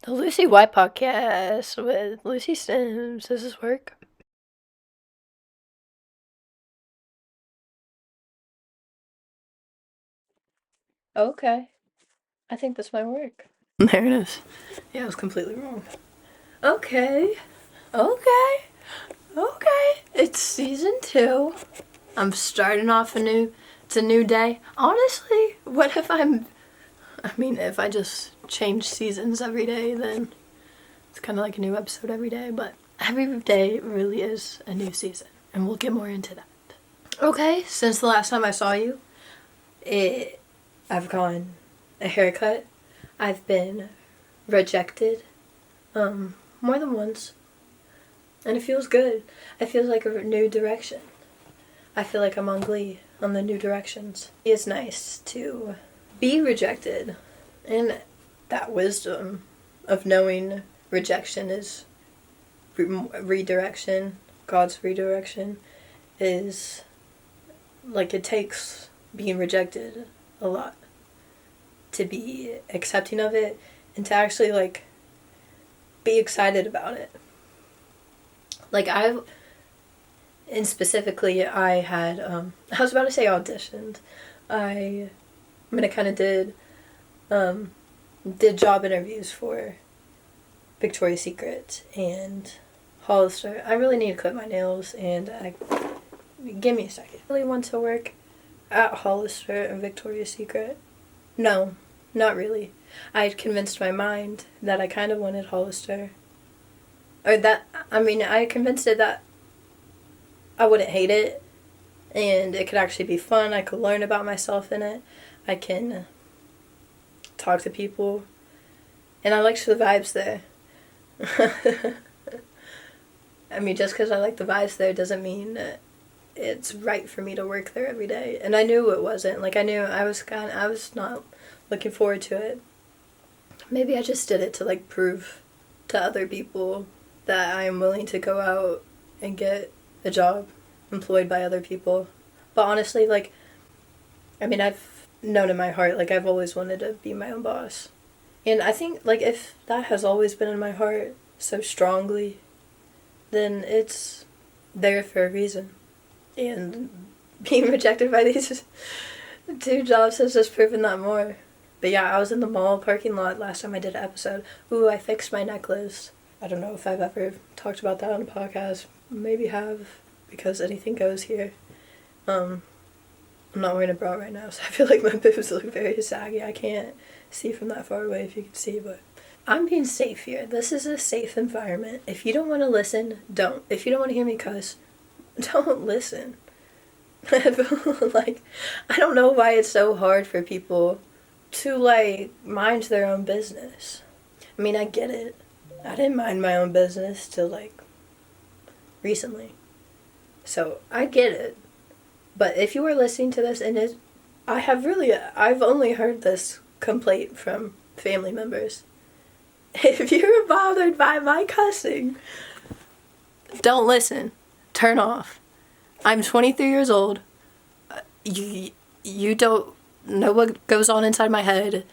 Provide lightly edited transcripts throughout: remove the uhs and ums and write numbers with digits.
The Lucy White podcast with Lucy Sims. Does this work? Okay. I think this might work. There it is. Yeah, I was completely wrong. Okay. Okay. Okay. It's season 2. I'm starting off it's a new day. Honestly, what if if I just change seasons every day, then it's kind of like a new episode every day, but every day really is a new season, and we'll get more into that. Okay, since the last time I saw you, I've gotten a haircut. I've been rejected, more than once, and it feels good. It feels like a new direction. I feel like I'm on Glee, on the new directions. It's nice to be rejected, and that wisdom of knowing rejection is redirection, God's redirection, is like it takes being rejected a lot to be accepting of it and to actually like be excited about it. Like and specifically I had I was about to say auditioned. I kind of did job interviews for Victoria's Secret and Hollister. I really need to clip my nails, and give me a second. I really want to work at Hollister and Victoria's Secret. No, not really. I had convinced my mind that I kind of wanted Hollister. I convinced it that I wouldn't hate it, and it could actually be fun. I could learn about myself in it. I can talk to people, and I liked the vibes there. Just because I like the vibes there doesn't mean that it's right for me to work there every day. And I knew it wasn't. Like, I knew I was not looking forward to it. Maybe I just did it to, like, prove to other people that I am willing to go out and get a job employed by other people. But honestly, like, I've known in my heart, like, I've always wanted to be my own boss. And I think, like, if that has always been in my heart so strongly, then it's there for a reason. And being rejected by these 2 jobs has just proven that more. But yeah, I was in the mall parking lot last time I did an episode. Ooh, I fixed my necklace. I don't know if I've ever talked about that on a podcast. Maybe have, because anything goes here. I'm not wearing a bra right now, so I feel like my boobs look very saggy. I can't see from that far away if you can see, but I'm being safe here. This is a safe environment. If you don't want to listen, don't. If you don't want to hear me cuss, don't listen. Like, I don't know why it's so hard for people to, like, mind their own business. I get it. I didn't mind my own business till, like, recently. So, I get it. But if you are listening to this, and I've only heard this complaint from family members. If you're bothered by my cussing, don't listen. Turn off. I'm 23 years old. You don't know what goes on inside my head.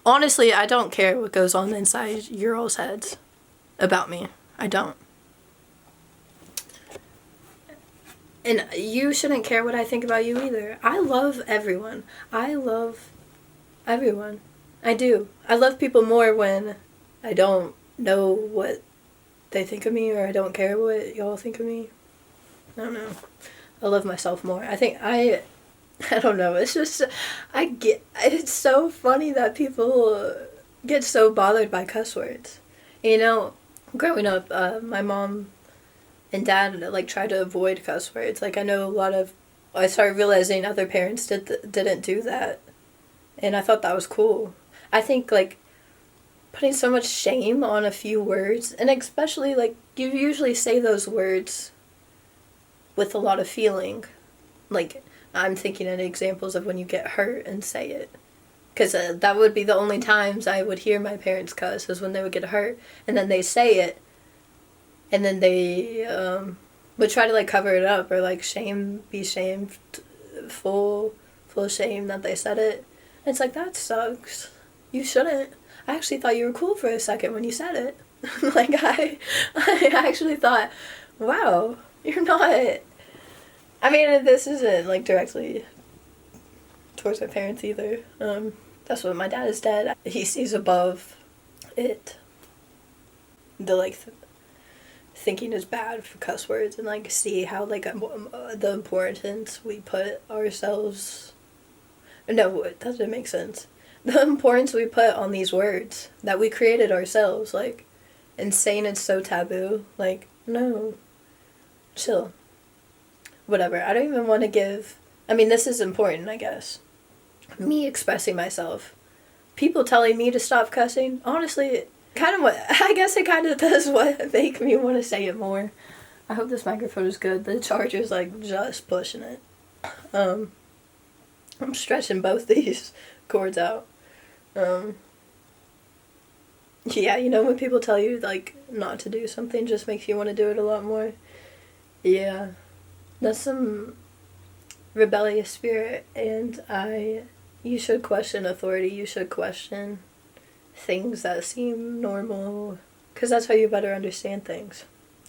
Honestly, I don't care what goes on inside your all's heads about me. I don't. And you shouldn't care what I think about you either. I love everyone. I love everyone. I do. I love people more when I don't know what they think of me, or I don't care what y'all think of me. I don't know. I love myself more. I don't know. It's just, it's so funny that people get so bothered by cuss words. Growing up, my mom and dad, like, try to avoid cuss words. Like, I know I started realizing other parents didn't do that. And I thought that was cool. I think, like, putting so much shame on a few words, and especially, like, you usually say those words with a lot of feeling. Like, I'm thinking of examples of when you get hurt and say it. Because that would be the only times I would hear my parents cuss, was when they would get hurt, and then they say it. And then they would try to, like, cover it up, or, like, be shamed, full shame that they said it. And it's like, that sucks. You shouldn't. I actually thought you were cool for a second when you said it. Like, I actually thought, wow, you're not... I mean, this isn't, like, directly towards my parents either. That's what my dad is dead. He sees above it. The, like, thinking is bad for cuss words, and, like, see how, like, the importance we put ourselves... No, that doesn't make sense. The importance we put on these words that we created ourselves, like, and saying it's so taboo, like, no, chill. Whatever, I don't even want to give... I mean, this is important, I guess. Me expressing myself. People telling me to stop cussing, honestly, kind of what... I guess it kind of does what make me want to say it more. I hope this microphone is good. The charger's, like, just pushing it. I'm stretching both these cords out. Yeah, you know when people tell you, like, not to do something just makes you want to do it a lot more? Yeah. That's some rebellious spirit, and you should question authority, you should question things that seem normal, because that's how you better understand things.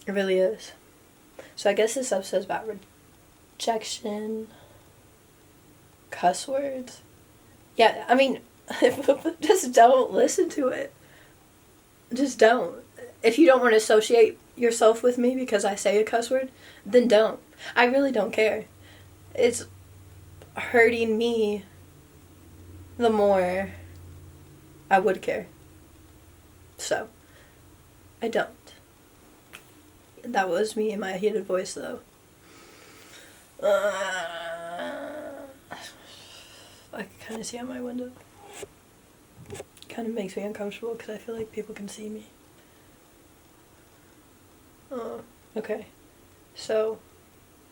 It really is. So I guess this episode's about rejection, cuss words. Yeah, I mean, just don't listen to it. Just don't. If you don't want to associate yourself with me because I say a cuss word, then don't. I really don't care. It's hurting me the more I would care. So, I don't. That was me in my heated voice, though. I can kind of see out my window. Kind of makes me uncomfortable because I feel like people can see me. Okay. So,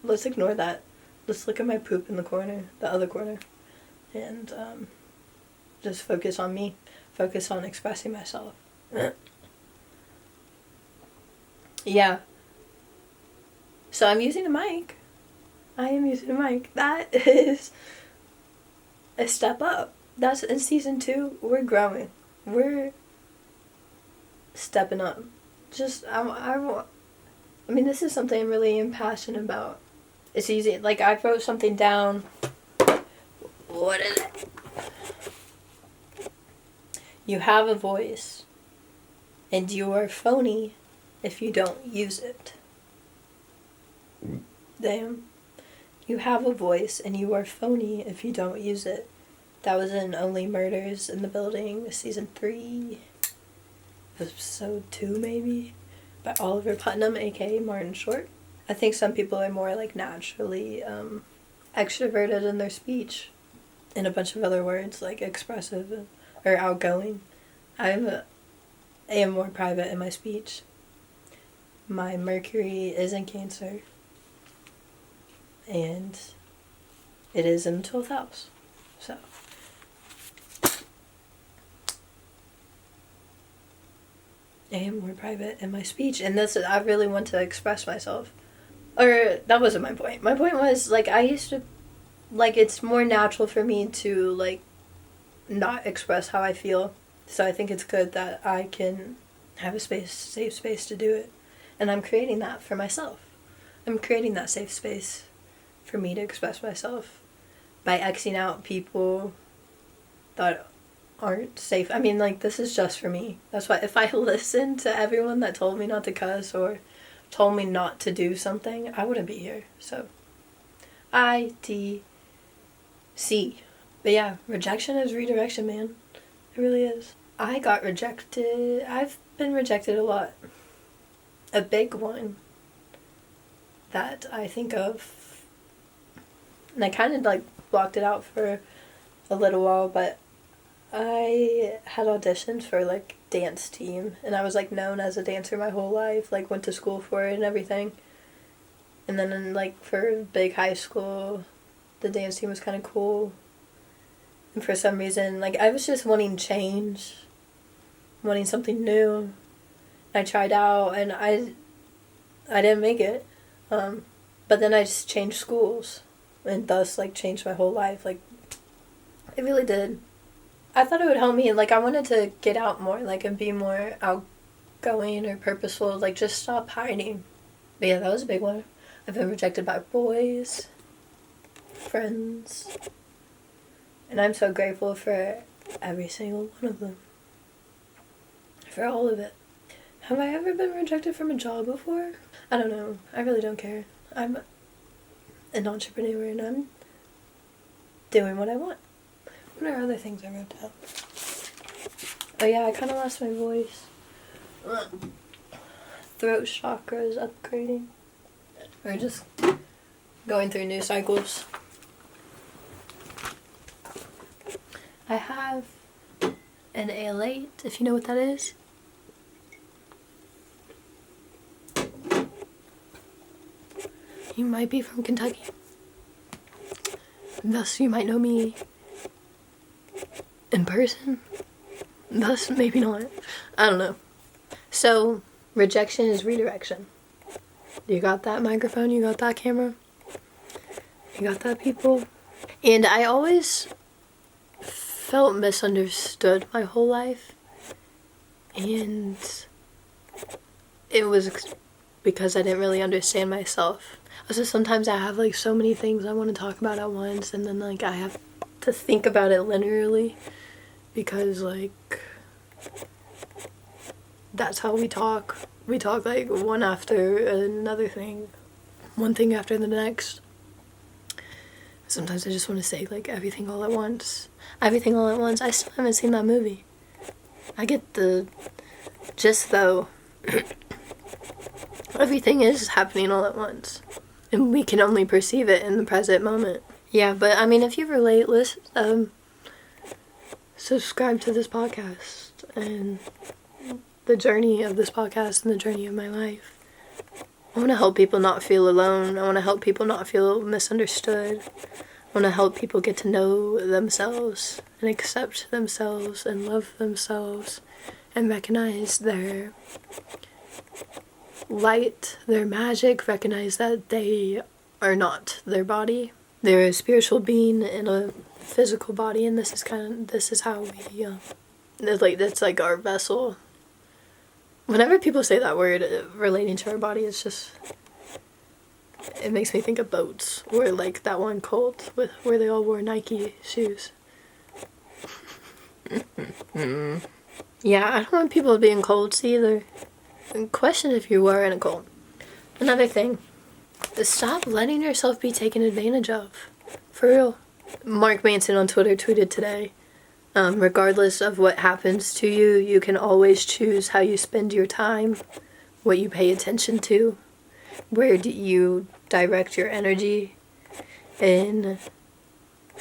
let's ignore that. Let's look at my poop in the corner, the other corner, and just focus on me. Focus on expressing myself. Yeah. So I'm using a mic. I am using a mic. That is a step up. That's in season 2. We're growing. We're stepping up. Just I mean, this is something I'm really passionate about. It's easy. Like, I wrote something down. What is it? You have a voice, and you are phony if you don't use it. Damn. You have a voice, and you are phony if you don't use it. That was in Only Murders in the Building, season 3, episode 2 maybe, by Oliver Putnam, aka Martin Short. I think some people are more, like, naturally extroverted in their speech, and a bunch of other words, like expressive or outgoing. I am more private in my speech. My Mercury is in Cancer, and it is in the 12th house, so... I am more private in my speech, and this, I really want to express myself. Or, that wasn't my point. My point was, like, I used to, like, it's more natural for me to, like, not express how I feel. So I think it's good that I can have a safe space to do it. And I'm creating that for myself. I'm creating that safe space for me to express myself by Xing out people that aren't safe. I mean, like, this is just for me. That's why if I listened to everyone that told me not to cuss or told me not to do something, I wouldn't be here. So, ITC. But yeah, rejection is redirection, man. It really is. I got rejected. I've been rejected a lot. A big one that I think of, and I kind of, like, blocked it out for a little while, but I had auditioned for, like, dance team, and I was, like, known as a dancer my whole life, like, went to school for it and everything. And then in, like, for big high school, the dance team was kind of cool. And for some reason, like, I was just wanting change, wanting something new. I tried out, and I didn't make it. But then I just changed schools, and thus, like, changed my whole life. Like, it really did. I thought it would help me, like, I wanted to get out more, like, and be more outgoing or purposeful, like, just stop hiding. But yeah, that was a big one. I've been rejected by boys, friends, and I'm so grateful for every single one of them. For all of it. Have I ever been rejected from a job before? I don't know. I really don't care. I'm an entrepreneur and I'm doing what I want. What are other things I wrote down? Oh yeah, I kind of lost my voice. Throat chakra is upgrading. Or just going through new cycles. I have an A8, if you know what that is. You might be from Kentucky. Thus, you might know me in person. Thus, maybe not. I don't know. So, rejection is redirection. You got that microphone? You got that camera? You got that, people? And I always felt misunderstood my whole life. And it was because I didn't really understand myself. So sometimes I have like so many things I want to talk about at once, and then like I have to think about it linearly because like that's how we talk. We talk like one after another thing, one thing after the next. Sometimes I just want to say like everything all at once. Everything all at once. I still haven't seen that movie. I get the gist though. Everything is happening all at once. And we can only perceive it in the present moment. Yeah, but I mean, if you relate, subscribe to this podcast and the journey of this podcast and the journey of my life. I want to help people not feel alone. I want to help people not feel misunderstood. I want to help people get to know themselves and accept themselves and love themselves and recognize their light, their magic, recognize that they are not their body. They're a spiritual being in a physical body, and this is how we, that's like our vessel. Whenever people say that word relating to our body, it makes me think of boats, or like that one cult where they all wore Nike shoes. Yeah, I don't want people being cults either. And question if you were in a cult. Another thing, stop letting yourself be taken advantage of. For real. Mark Manson on Twitter tweeted today, regardless of what happens to you, you can always choose how you spend your time, what you pay attention to, where do you direct your energy, and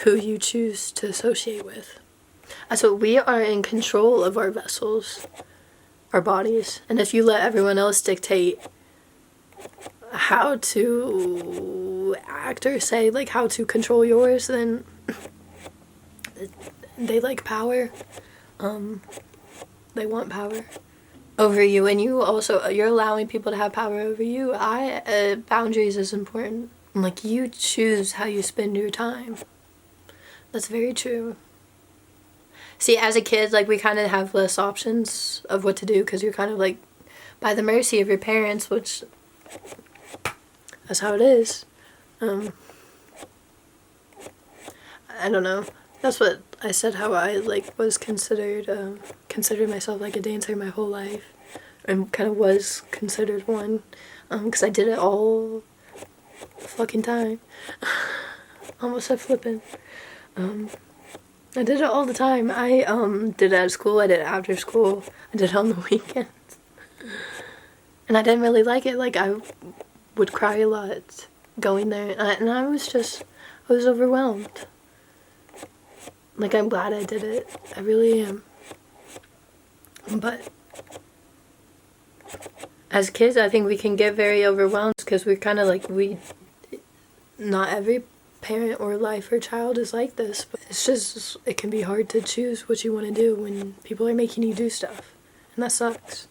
who you choose to associate with. So we are in control of our vessels, our bodies, and if you let everyone else dictate how to act or say like how to control yours, then they like power. They want power over you, and you're allowing people to have power over you. Boundaries is important. Like, you choose how you spend your time. That's very true. See, as a kid, like, we kind of have less options of what to do because you're kind of, like, by the mercy of your parents, which, that's how it is. I don't know. That's what I said, how I, like, was considered myself, like, a dancer my whole life. And kind of was considered one. Because I did it all the fucking time. Almost said flippin'. I did it all the time. I did it at school, I did it after school, I did it on the weekends. And I didn't really like it. Like, I would cry a lot going there, and I was overwhelmed. Like, I'm glad I did it. I really am. But as kids, I think we can get very overwhelmed because we're kind of like, not every parent or life or child is like this, but it can be hard to choose what you want to do when people are making you do stuff, and that sucks.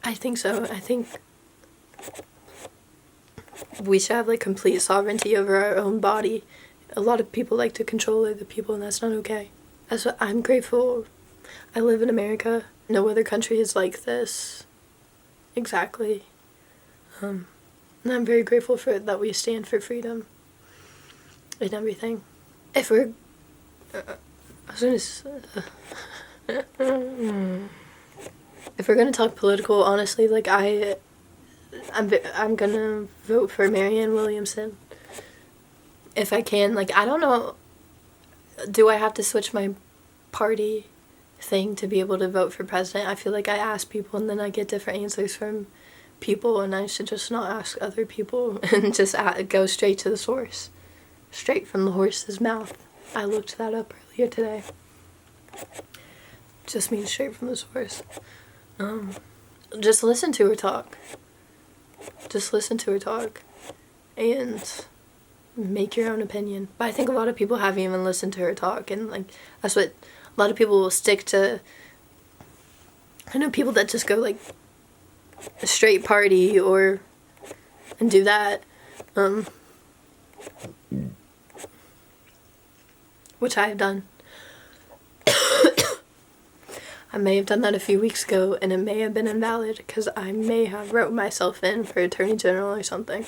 I think so. I think we should have like complete sovereignty over our own body, a lot of people like to control other people, and that's not okay. That's what I'm grateful. I live in America. No other country is like this. Exactly. And I'm very grateful for that we stand for freedom and everything. If we're... if we're gonna talk political, honestly, like, I'm gonna vote for Marianne Williamson. If I can. Like, I don't know, do I have to switch my party thing to be able to vote for president? I feel like I ask people and then I get different answers from people, and I should just not ask other people and just go straight to the source. Straight from the horse's mouth. I looked that up earlier today. Just means straight from the source. Just listen to her talk. Just listen to her talk. And make your own opinion. But I think a lot of people haven't even listened to her talk, and like, that's what a lot of people will stick to. I know people that just go like a straight party and do that, which I have done. I may have done that a few weeks ago, and it may have been invalid because I may have wrote myself in for Attorney General or something.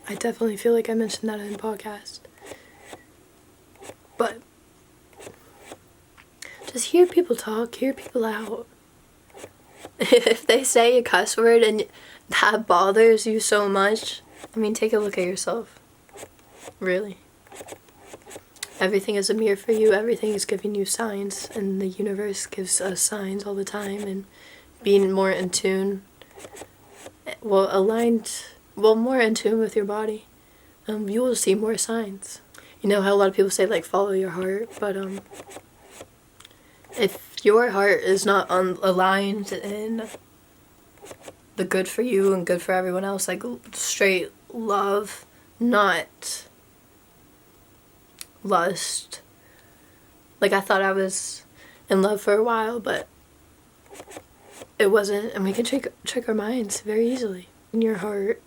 I definitely feel like I mentioned that in the podcast. But just hear people talk, hear people out. If they say a cuss word and that bothers you so much, I mean, take a look at yourself. Really. Everything is a mirror for you. Everything is giving you signs, and the universe gives us signs all the time. And being more in tune, more in tune with your body, you will see more signs. You know how a lot of people say, like, follow your heart, but if your heart is not aligned in the good for you and good for everyone else, like straight love, not lust. Like, I thought I was in love for a while, but it wasn't, and we can trick our minds very easily. In your heart,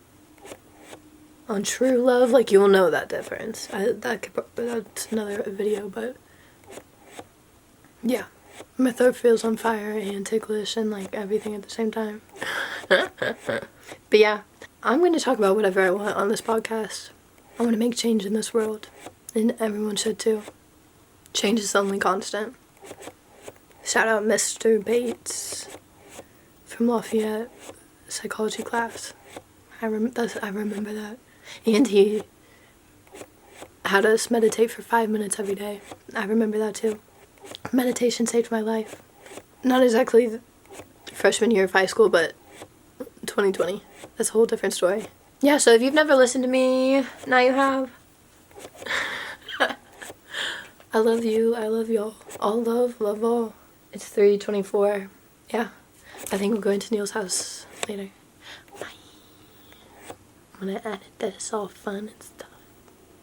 on true love, like, you'll know that difference. That's another video, but yeah, my throat feels on fire and ticklish and like everything at the same time. But yeah, I'm going to talk about whatever I want on this podcast. I want to make change in this world, and everyone should too. Change is the only constant. Shout out Mr. Bates from Lafayette psychology class. I remember that. And he had us meditate for 5 minutes every day. I remember that too. Meditation saved my life. Not exactly freshman year of high school, but 2020. That's a whole different story. Yeah, so if you've never listened to me, now you have. I love you. I love y'all. All love, love all. It's 3:24. Yeah. I think we're going to Neil's house later. Bye. I'm gonna edit this all fun and stuff.